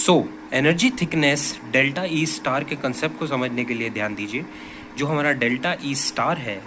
So energy thickness delta E star के concept को समझने के लिए ध्यान दीजिए। जो हमारा डेल्टा ई स्टार है,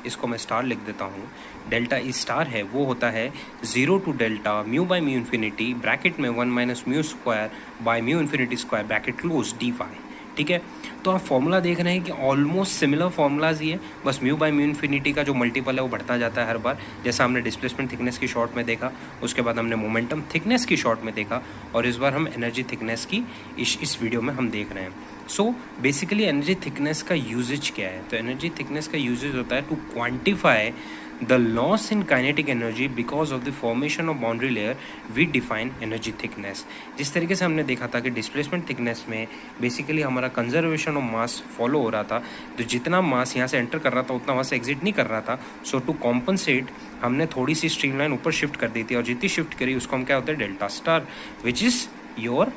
इसको मैं स्टार लिख देता हूँ, डेल्टा ई स्टार है वो होता है 0 to delta mu by mu infinity bracket में 1 minus mu square by mu infinity square bracket close d y. ठीक है, तो आप फॉर्मूला देख रहे हैं कि ऑलमोस्ट सिमिलर फॉर्मूलाज ही है, बस म्यू बाई म्यू इन्फिनिटी का जो मल्टीपल है वो बढ़ता जाता है हर बार। जैसा हमने डिस्प्लेसमेंट थिकनेस की शॉर्ट में देखा, उसके बाद हमने मोमेंटम थिकनेस की शॉर्ट में देखा, और इस बार हम एनर्जी थिकनेस की इस वीडियो में हम देख रहे हैं। सो बेसिकली एनर्जी थिकनेस का यूजेज क्या है? तो एनर्जी थिकनेस का यूजेज होता है to quantify the loss in kinetic energy because of the formation of boundary layer we define energy thickness। जिस तरीके से हमने देखा था कि डिस्प्लेसमेंट थिकनेस में बेसिकली हमारा कंजर्वेशन ऑफ मास फॉलो हो रहा था, तो जितना मास यहाँ से एंटर कर रहा था उतना वहाँ से एग्जिट नहीं कर रहा था। सो टू कॉम्पनसेट हमने थोड़ी सी स्ट्रीमलाइन ऊपर शिफ्ट कर दी थी, और जितनी शिफ्ट करी उसको हम क्या होता है delta star, which is your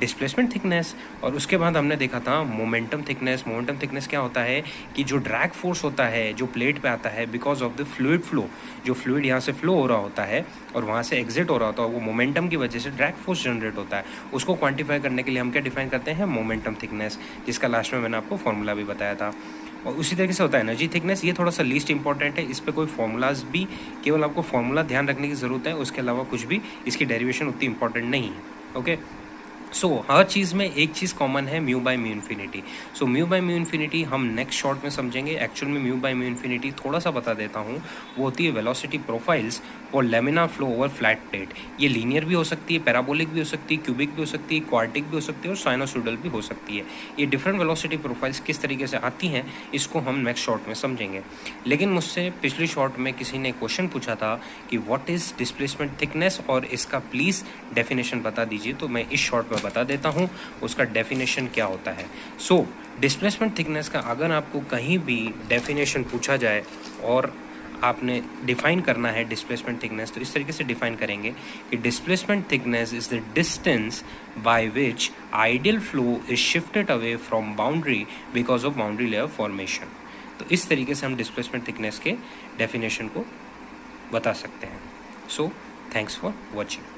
displacement thickness. और उसके बाद हमने देखा था मोमेंटम थिकनेस। मोमेंटम थिकनेस क्या होता है कि जो ड्रैग फोर्स होता है जो प्लेट पे आता है because of the fluid flow, जो फ्लूइड यहाँ से फ्लो हो रहा होता है और वहाँ से एग्जिट हो रहा होता है, वो मोमेंटम की वजह से ड्रैग फोर्स जनरेट होता है। उसको क्वांटिफाई करने के लिए हम क्या डिफाइन करते हैं? मोमेंटम थिकनेस, जिसका लास्ट में मैंने आपको फॉर्मूला भी बताया था। और उसी तरीके से होता है एनर्जी थिकनेस। ये थोड़ा सा लीस्ट इंपॉर्टेंट है, इस पर कोई फॉर्मूलाज भी, केवल आपको फॉर्मूला ध्यान रखने की ज़रूरत है, उसके अलावा कुछ भी इसकी डेरिवेशन उतनी इंपॉर्टेंट नहीं है। ओके, सो हर चीज़ में एक चीज़ कॉमन है, mu by mu infinity. So mu by mu infinity हम नेक्स्ट शॉर्ट में समझेंगे। एक्चुअल में म्यू बाई म्यू इन्फिनिटी थोड़ा सा बता देता हूँ, वो होती है वेलोसिटी प्रोफाइल्स और lamina flow over flat plate. ये लीनियर भी हो सकती है, पैराबोलिक भी हो सकती है, क्यूबिक भी हो सकती है, क्वार्टिक भी हो सकती है, और साइनोसॉइडल भी हो सकती है। ये डिफरेंट वेलोसिटी प्रोफाइल्स किस तरीके से आती हैं इसको हम नेक्स्ट शॉर्ट में समझेंगे। लेकिन मुझसे पिछली शॉर्ट में किसी ने क्वेश्चन पूछा था कि व्हाट इज़ डिस्प्लेसमेंट थिकनेस, और इसका प्लीज़ डेफिनेशन बता दीजिए। तो मैं इस शॉर्ट में बता देता हूँ उसका डेफिनेशन क्या होता है। सो डिस्प्लेसमेंट थिकनेस का अगर आपको कहीं भी डेफिनेशन पूछा जाए और आपने डिफाइन करना है डिस्प्लेसमेंट थिकनेस, तो इस तरीके से डिफाइन करेंगे कि displacement thickness is the distance by which ideal flow is shifted away from boundary because of boundary layer formation. तो इस तरीके से हम डिस्प्लेसमेंट थिकनेस के डेफिनेशन को बता सकते हैं। So thanks for watching.